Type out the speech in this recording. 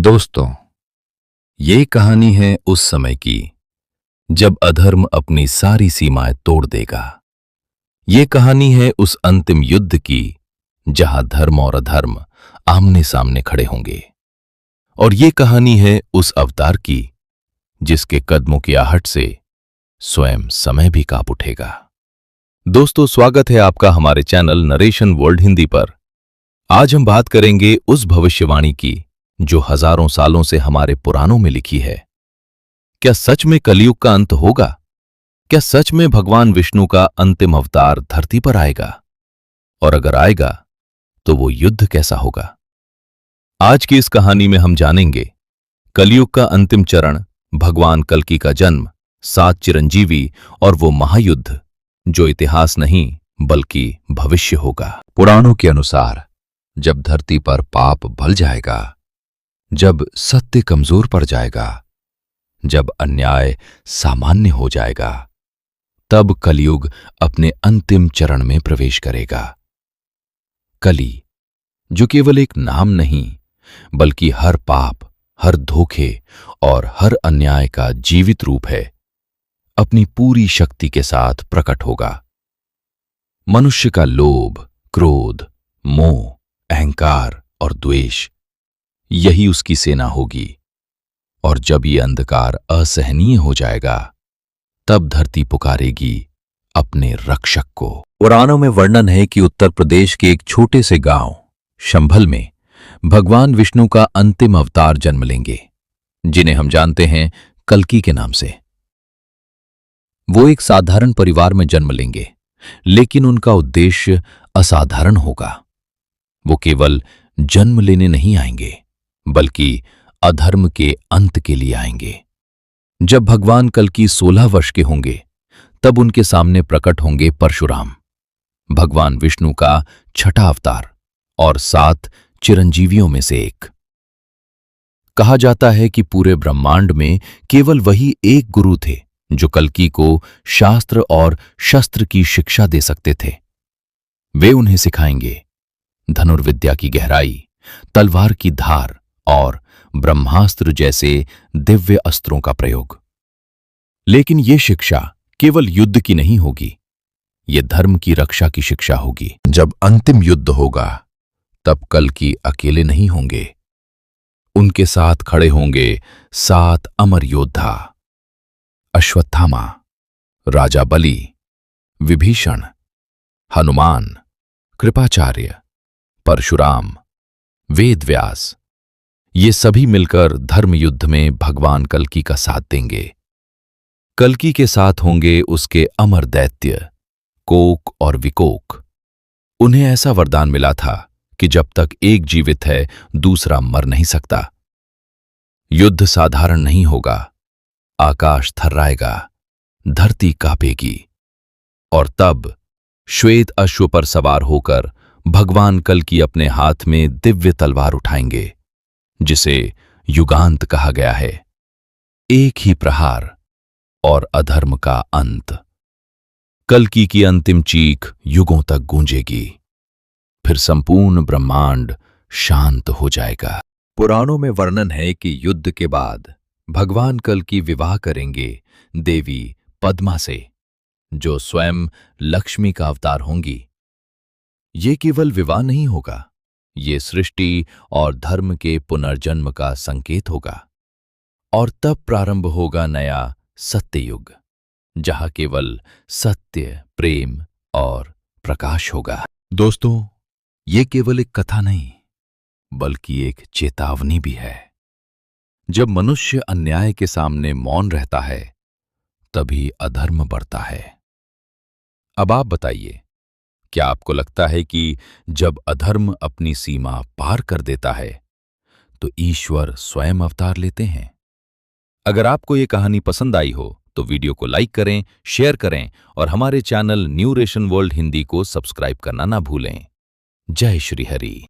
दोस्तों, ये कहानी है उस समय की जब अधर्म अपनी सारी सीमाएं तोड़ देगा। ये कहानी है उस अंतिम युद्ध की जहां धर्म और अधर्म आमने सामने खड़े होंगे। और ये कहानी है उस अवतार की जिसके कदमों की आहट से स्वयं समय भी कांप उठेगा। दोस्तों, स्वागत है आपका हमारे चैनल नरेशन वर्ल्ड हिंदी पर। आज हम बात करेंगे उस भविष्यवाणी की जो हजारों सालों से हमारे पुराणों में लिखी है। क्या सच में कलयुग का अंत होगा? क्या सच में भगवान विष्णु का अंतिम अवतार धरती पर आएगा? और अगर आएगा तो वो युद्ध कैसा होगा? आज की इस कहानी में हम जानेंगे कलयुग का अंतिम चरण, भगवान कल्कि का जन्म, 7 चिरंजीवी और वो महायुद्ध जो इतिहास नहीं बल्कि भविष्य होगा। पुराणों के अनुसार जब धरती पर पाप भल जाएगा, जब सत्य कमजोर पड़ जाएगा, जब अन्याय सामान्य हो जाएगा, तब कलयुग अपने अंतिम चरण में प्रवेश करेगा। कली, जो केवल एक नाम नहीं बल्कि हर पाप, हर धोखे और हर अन्याय का जीवित रूप है, अपनी पूरी शक्ति के साथ प्रकट होगा। मनुष्य का लोभ, क्रोध, मोह, अहंकार और द्वेष, यही उसकी सेना होगी। और जब ये अंधकार असहनीय हो जाएगा, तब धरती पुकारेगी अपने रक्षक को। पुराणों में वर्णन है कि उत्तर प्रदेश के एक छोटे से गांव शंभल में भगवान विष्णु का अंतिम अवतार जन्म लेंगे, जिन्हें हम जानते हैं कल्कि के नाम से। वो एक साधारण परिवार में जन्म लेंगे, लेकिन उनका उद्देश्य असाधारण होगा। वो केवल जन्म लेने नहीं आएंगे बल्कि अधर्म के अंत के लिए आएंगे। जब भगवान कल्कि 16 वर्ष के होंगे, तब उनके सामने प्रकट होंगे परशुराम, भगवान विष्णु का छठा अवतार और 7 चिरंजीवियों में से एक। कहा जाता है कि पूरे ब्रह्मांड में केवल वही एक गुरु थे जो कल्कि को शास्त्र और शस्त्र की शिक्षा दे सकते थे। वे उन्हें सिखाएंगे धनुर्विद्या की गहराई, तलवार की धार और ब्रह्मास्त्र जैसे दिव्य अस्त्रों का प्रयोग। लेकिन ये शिक्षा केवल युद्ध की नहीं होगी, ये धर्म की रक्षा की शिक्षा होगी। जब अंतिम युद्ध होगा, तब कल्कि अकेले नहीं होंगे। उनके साथ खड़े होंगे 7 अमर योद्धा: अश्वत्थामा, राजा बलि, विभीषण, हनुमान, कृपाचार्य, परशुराम, वेदव्यास। ये सभी मिलकर धर्म युद्ध में भगवान कल्कि का साथ देंगे। कल्कि के साथ होंगे उसके अमर दैत्य कोक और विकोक। उन्हें ऐसा वरदान मिला था कि जब तक एक जीवित है, दूसरा मर नहीं सकता। युद्ध साधारण नहीं होगा, आकाश थर्राएगा, धरती कांपेगी। और तब श्वेत अश्व पर सवार होकर भगवान कल्कि अपने हाथ में दिव्य तलवार उठाएंगे, जिसे युगांत कहा गया है। एक ही प्रहार और अधर्म का अंत। कल्कि की अंतिम चीख युगों तक गूंजेगी, फिर संपूर्ण ब्रह्मांड शांत हो जाएगा। पुराणों में वर्णन है कि युद्ध के बाद भगवान कल्कि विवाह करेंगे देवी पद्मा से, जो स्वयं लक्ष्मी का अवतार होंगी। ये केवल विवाह नहीं होगा, ये सृष्टि और धर्म के पुनर्जन्म का संकेत होगा। और तब प्रारंभ होगा नया सत्ययुग, जहां केवल सत्य, प्रेम और प्रकाश होगा। दोस्तों, ये केवल एक कथा नहीं बल्कि एक चेतावनी भी है। जब मनुष्य अन्याय के सामने मौन रहता है, तभी अधर्म बढ़ता है। अब आप बताइए, क्या आपको लगता है कि जब अधर्म अपनी सीमा पार कर देता है, तो ईश्वर स्वयं अवतार लेते हैं? अगर आपको ये कहानी पसंद आई हो तो वीडियो को लाइक करें, शेयर करें और हमारे channel new ration world Hindi को सब्सक्राइब करना ना भूलें। जय श्री हरि।